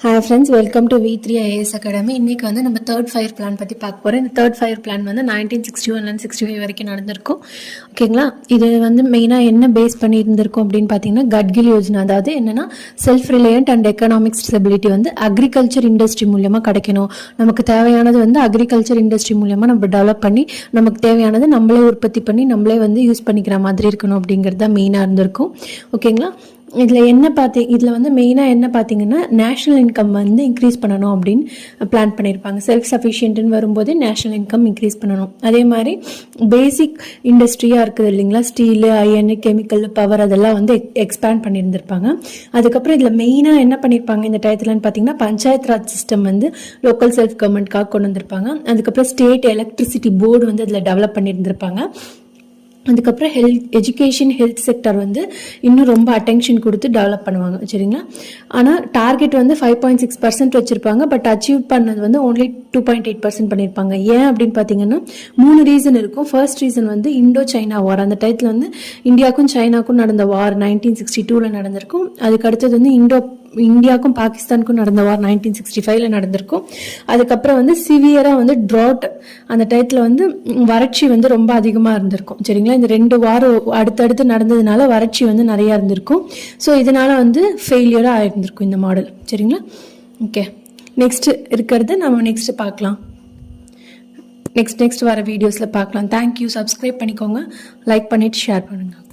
Hi friends, welcome to V3 IAS Academy. இன்னைக்கு வந்து நம்ம தேர்ட் ஃபயர் பிளான் பற்றி பார்க்க போகிறோம். இந்த தேர்ட் ஃபயர் பிளான் வந்து 1961 65 வரைக்கும் நடந்திருக்கும். ஓகேங்களா? இது வந்து மெயினாக என்ன பேஸ் பண்ணி இருந்திருக்கும் அப்படின்னு பார்த்தீங்கன்னா கட்கில் யோஜனா. அதாவது என்னென்னா self reliant and economic stability வந்து அக்ரிகல்ச்சர் இண்டஸ்ட்ரி மூலியமாக கிடைக்கணும். நமக்கு தேவையானது வந்து அக்ரிகல்ச்சர் இண்டஸ்ட்ரி மூலியமாக நம்ம டெவலப் பண்ணி நமக்கு தேவையானது நம்மளே உற்பத்தி பண்ணி நம்மளே வந்து யூஸ் பண்ணிக்கிற மாதிரி இருக்கணும் அப்படிங்கிறது தான் மெயினாக இருந்திருக்கும். ஓகேங்களா? இதில் வந்து மெயினாக என்ன பார்த்தீங்கன்னா நேஷ்னல் இன்கம் வந்து இன்க்ரீஸ் பண்ணணும் அப்படின்னு பிளான் பண்ணியிருப்பாங்க. செல்ஃப் சஃபிஷியன்ட்னு வரும்போதே நேஷ்னல் இன்கம் இன்க்ரீஸ் பண்ணணும். அதே மாதிரி பேசிக் இண்டஸ்ட்ரியாக இருக்குது இல்லைங்களா, ஸ்டீலு, அயனு, கெமிக்கல், பவர் அதெல்லாம் வந்து எக்ஸ்பேண்ட் பண்ணியிருந்திருப்பாங்க. அதுக்கப்புறம் இதில் மெயினாக என்ன பண்ணியிருப்பாங்க இந்த டயத்துலன்னு பார்த்தீங்கன்னா பஞ்சாயத் ராஜ் சிஸ்டம் வந்து லோக்கல் செல்ஃப் கவர்மெண்ட்காக கொண்டு வந்திருப்பாங்க. அதுக்கப்புறம் ஸ்டேட் எலக்ட்ரிசிட்டி போர்டு வந்து அதில் டெவலப் பண்ணியிருந்திருப்பாங்க. அதுக்கப்புறம் ஹெல்த் செக்டர் வந்து இன்னும் ரொம்ப அட்டென்ஷன் கொடுத்து டெவலப் பண்ணுவாங்க. சரிங்களா? ஆனால் டார்கெட் வந்து 5.6% வச்சுருப்பாங்க. பட் அச்சீவ் பண்ணது வந்து ஓன்லி 2.8% பண்ணியிருப்பாங்க. ஏன் அப்படின்னு பார்த்தீங்கன்னா 3 ரீசன் இருக்கும். ஃபர்ஸ்ட் ரீசன் வந்து இண்டோ சைனா வார். அந்த டயத்தில் வந்து இந்தியாவுக்கும் சைனாக்கும் நடந்த வார் 1962 நடந்திருக்கும். அதுக்கு அடுத்தது வந்து இந்தியாவுக்கும் பாகிஸ்தானுக்கும் நடந்த வார் 1965 நடந்திருக்கும். அதுக்கப்புறம் வந்து சிவியராக வந்து ட்ராட், அந்த டயத்தில் வந்து வறட்சி வந்து ரொம்ப அதிகமாக இருந்திருக்கும். சரிங்களா? இந்த 2 வாரம் அடுத்தடுத்து நடந்ததுனால வறட்சி வந்து நிறையா இருந்திருக்கும். ஸோ இதனால வந்து ஃபெயிலியராக ஆயிருந்திருக்கும் இந்த மாடல். சரிங்களா? ஓகே, நெக்ஸ்ட் இருக்கிறது நம்ம நெக்ஸ்ட் பார்க்கலாம். நெக்ஸ்ட் வர வீடியோஸில் பார்க்கலாம். தேங்க்யூ. சப்ஸ்கிரைப் பண்ணிக்கோங்க, லைக் பண்ணிவிட்டு ஷேர் பண்ணுங்கள்.